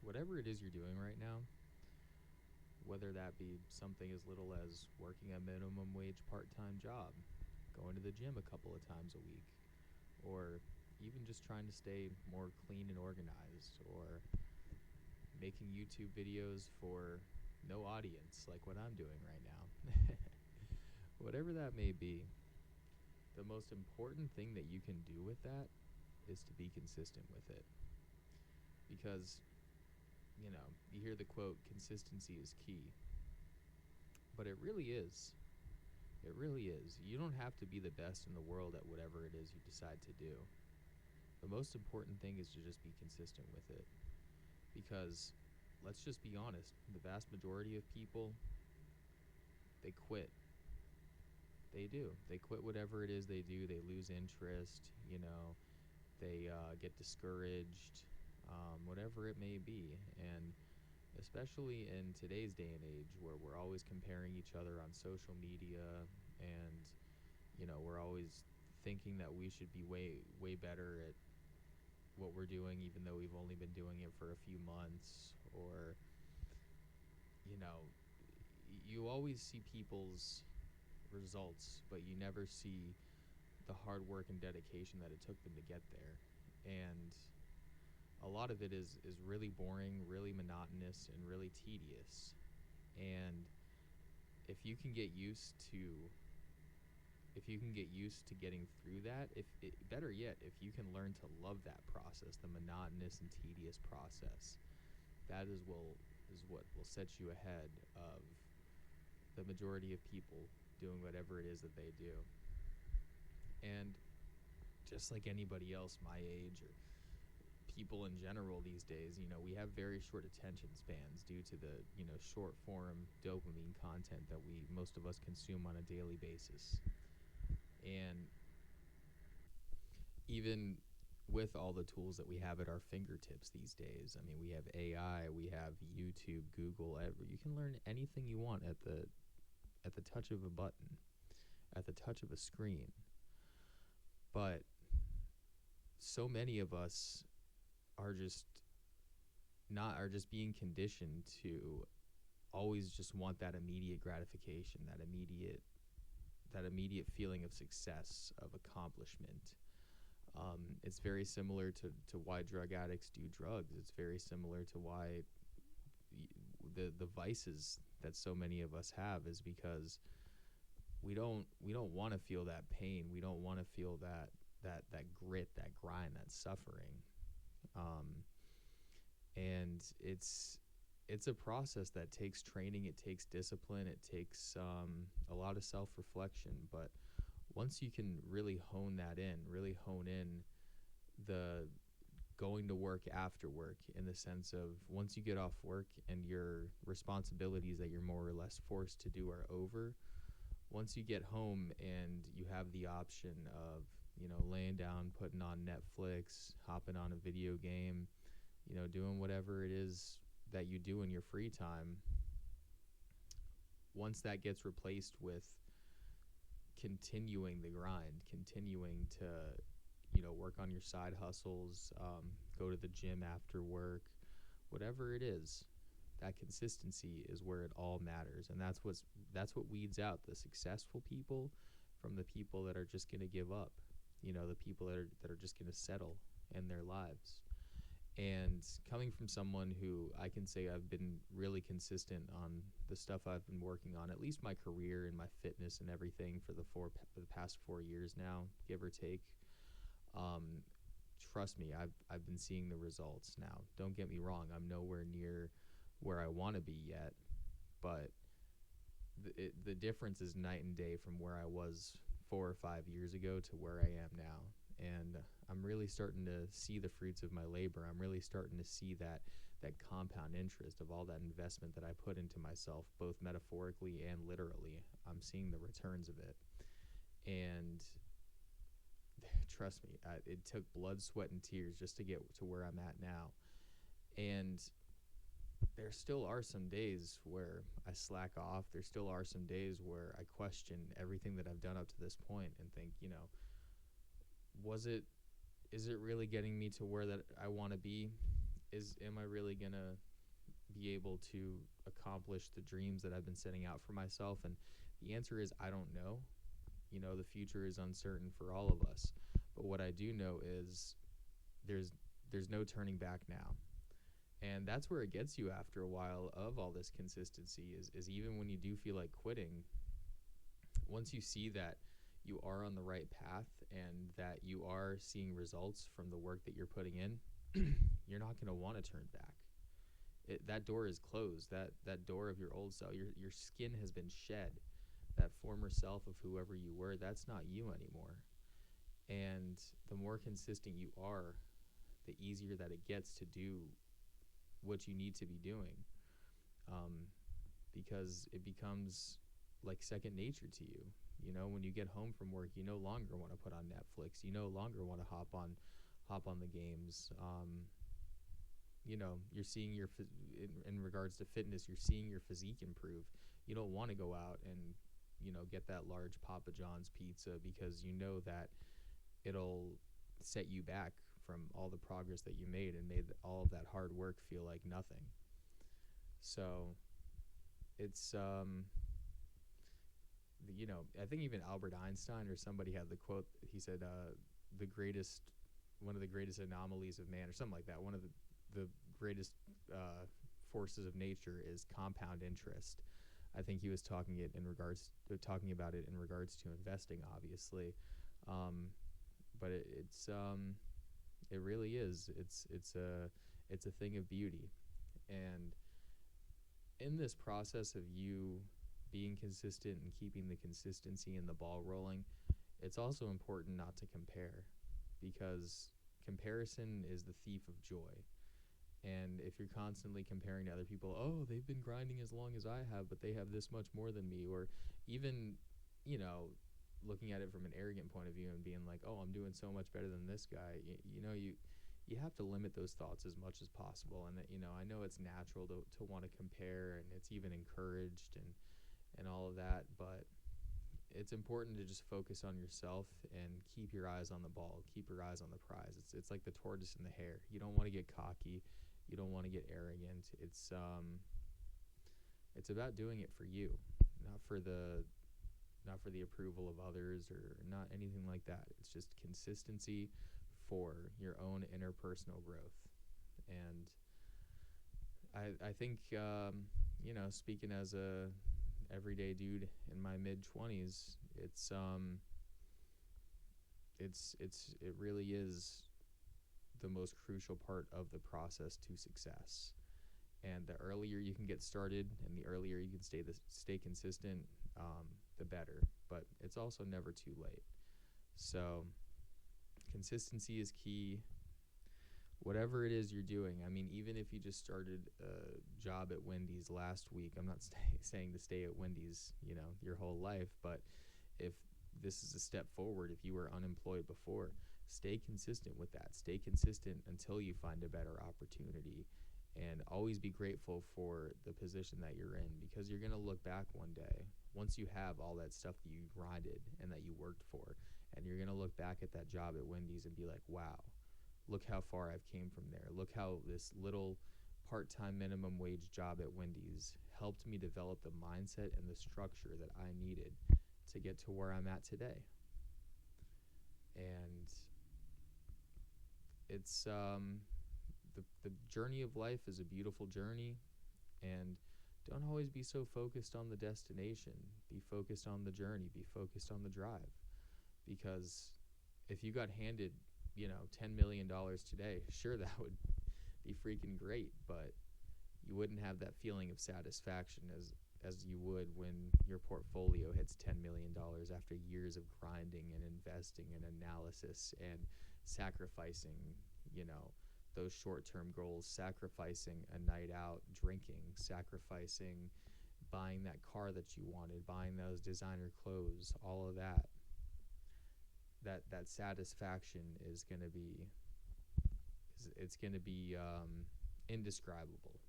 whatever it is you're doing right now, whether that be something as little as working a minimum wage part time job, going to the gym a couple of times a week, or even just trying to stay more clean and organized, or making YouTube videos for no audience like what I'm doing right now. Whatever that may be, the most important thing that you can do with that is to be consistent with it. Because, you hear the quote, consistency is key. But it really is. It really is. You don't have to be the best in the world at whatever it is you decide to do. The most important thing is to just be consistent with it. Because let's just be honest, the vast majority of people, they quit. They do. They quit whatever it is they do. They lose interest, they get discouraged, whatever it may be. And especially in today's day and age where we're always comparing each other on social media, and we're always thinking that we should be way better at what we're doing even though we've only been doing it for a few months. Or you know you always see people's results, but you never see the hard work and dedication that it took them to get there. And a lot of it is really boring, really monotonous, and really tedious. And if you can get used to getting through that, if it, better yet, if you can learn to love that process, the monotonous and tedious process, that is what will set you ahead of the majority of people doing whatever it is that they do. And just like anybody else my age, or people in general these days, we have very short attention spans due to the, short form dopamine content that most of us consume on a daily basis. And even with all the tools that we have at our fingertips these days, I mean, we have AI, we have YouTube, Google, you can learn anything you want at the touch of a button, at the touch of a screen. But so many of us are just being conditioned to always just want that immediate gratification, that immediate feeling of success, of accomplishment. It's very similar to why drug addicts do drugs. It's very similar to why the vices that so many of us have is because we don't want to feel that pain. We don't want to feel that grit, that grind, that suffering. And it's a process that takes training, it takes discipline, it takes a lot of self-reflection. But once you can really hone in the going to work after work, in the sense of once you get off work and your responsibilities that you're more or less forced to do are over, once you get home and you have the option of, laying down, putting on Netflix, hopping on a video game, doing whatever it is that you do in your free time, once that gets replaced with continuing the grind, continuing to, work on your side hustles, go to the gym after work, whatever it is, that consistency is where it all matters. And that's what weeds out the successful people from the people that are just going to give up, the people that are just going to settle in their lives. And coming from someone who I can say I've been really consistent on the stuff I've been working on, at least my career and my fitness and everything for the past 4 years now, give or take. Trust me, I've been seeing the results now. Don't get me wrong, I'm nowhere near where I want to be yet, but the difference is night and day from where I was 4 or 5 years ago to where I am now. And I'm really starting to see the fruits of my labor. I'm really starting to see that compound interest of all that investment that I put into myself, both metaphorically and literally. I'm seeing the returns of it. And trust me, it took blood, sweat, and tears just to get to where I'm at now. And there still are some days where I slack off. There still are some days where I question everything that I've done up to this point and think, is it really getting me to where that I want to be? am I really gonna be able to accomplish the dreams that I've been setting out for myself? And the answer is I don't know. The future is uncertain for all of us. But what I do know is there's there's no turning back now. And that's where it gets you after a while of all this consistency is even when you do feel like quitting, once you see that you are on the right path and that you are seeing results from the work that you're putting in, you're not going to want to turn back. That door is closed. That door of your old self, your skin has been shed. That former self of whoever you were, that's not you anymore. And the more consistent you are, the easier that it gets to do what you need to be doing, because it becomes like second nature to you. When you get home from work, you no longer want to put on Netflix. You no longer want to hop on the games. You're seeing in regards to fitness, you're seeing your physique improve. You don't want to go out and get that large Papa John's pizza because you know that it'll set you back from all the progress that you made and made all of that hard work feel like nothing. So it's I think even Albert Einstein or somebody had the quote. He said one of the greatest anomalies of man, or something like that. One of the greatest forces of nature is compound interest. I think he was talking about it in regards to investing, obviously, but it really is. It's a thing of beauty, and in this process of you being consistent and keeping the consistency and the ball rolling, it's also important not to compare, because comparison is the thief of joy. And if you're constantly comparing to other people, oh, they've been grinding as long as I have, but they have this much more than me, or even, looking at it from an arrogant point of view and being like, oh, I'm doing so much better than this guy, you have to limit those thoughts as much as possible. And that, I know it's natural to want to compare, and it's even encouraged and all of that, but it's important to just focus on yourself and keep your eyes on the ball, keep your eyes on the prize. It's like the tortoise and the hare. You don't want to get cocky. You don't want to get arrogant. It's about doing it for you, not for the approval of others or not anything like that. It's just consistency for your own interpersonal growth. And I think speaking as a everyday dude in my mid-20s, it really is the most crucial part of the process to success. And the earlier you can get started and the earlier you can stay consistent, the better. But it's also never too late. So consistency is key. Whatever it is you're doing, I mean, even if you just started a job at Wendy's last week, I'm not saying to stay at Wendy's, your whole life, but if this is a step forward, if you were unemployed before, stay consistent with that. Stay consistent until you find a better opportunity, and always be grateful for the position that you're in, because you're going to look back one day, once you have all that stuff that you grinded and that you worked for, and you're going to look back at that job at Wendy's and be like, wow, look how far I've came from there. Look how this little part-time minimum wage job at Wendy's helped me develop the mindset and the structure that I needed to get to where I'm at today. And it's the journey of life is a beautiful journey, and don't always be so focused on the destination. Be focused on the journey. Be focused on the drive. Because if you got handed $10 million today, sure, that would be freaking great, but you wouldn't have that feeling of satisfaction as you would when your portfolio hits $10 million after years of grinding and investing and analysis and sacrificing, those short-term goals, sacrificing a night out drinking, sacrificing buying that car that you wanted, buying those designer clothes, all of that. That satisfaction is going to be indescribable.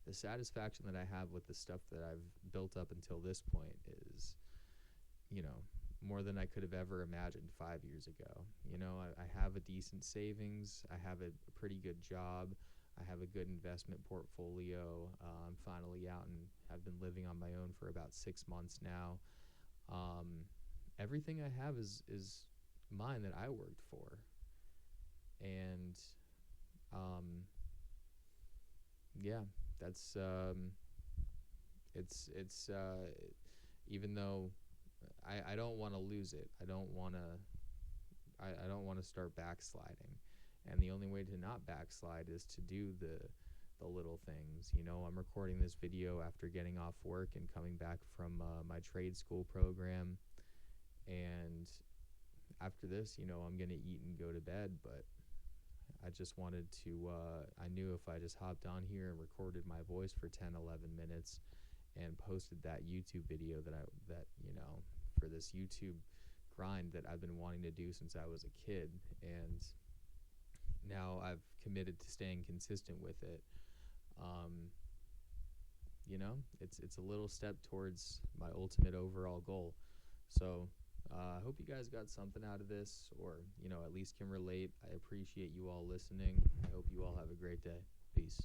The satisfaction that I have with the stuff that I've built up until this point is, more than I could have ever imagined 5 years ago. You know, I have a decent savings. I have a pretty good job. I have a good investment portfolio. I'm finally out and have been living on my own for about 6 months now. Everything I have is mine that I worked for. And yeah, that's it's even though I don't want to lose it. I don't want to start backsliding. And the only way to not backslide is to do the little things. You know, I'm recording this video after getting off work and coming back from my trade school program. And after this, you know, I'm going to eat and go to bed. But I just wanted to, I knew if I just hopped on here and recorded my voice for 10, 11 minutes and posted that YouTube video that, you know, for this YouTube grind that I've been wanting to do since I was a kid. And now I've committed to staying consistent with it. You know, it's a little step towards my ultimate overall goal. So I hope you guys got something out of this, or, you know, at least can relate. I appreciate you all listening. I hope you all have a great day. Peace.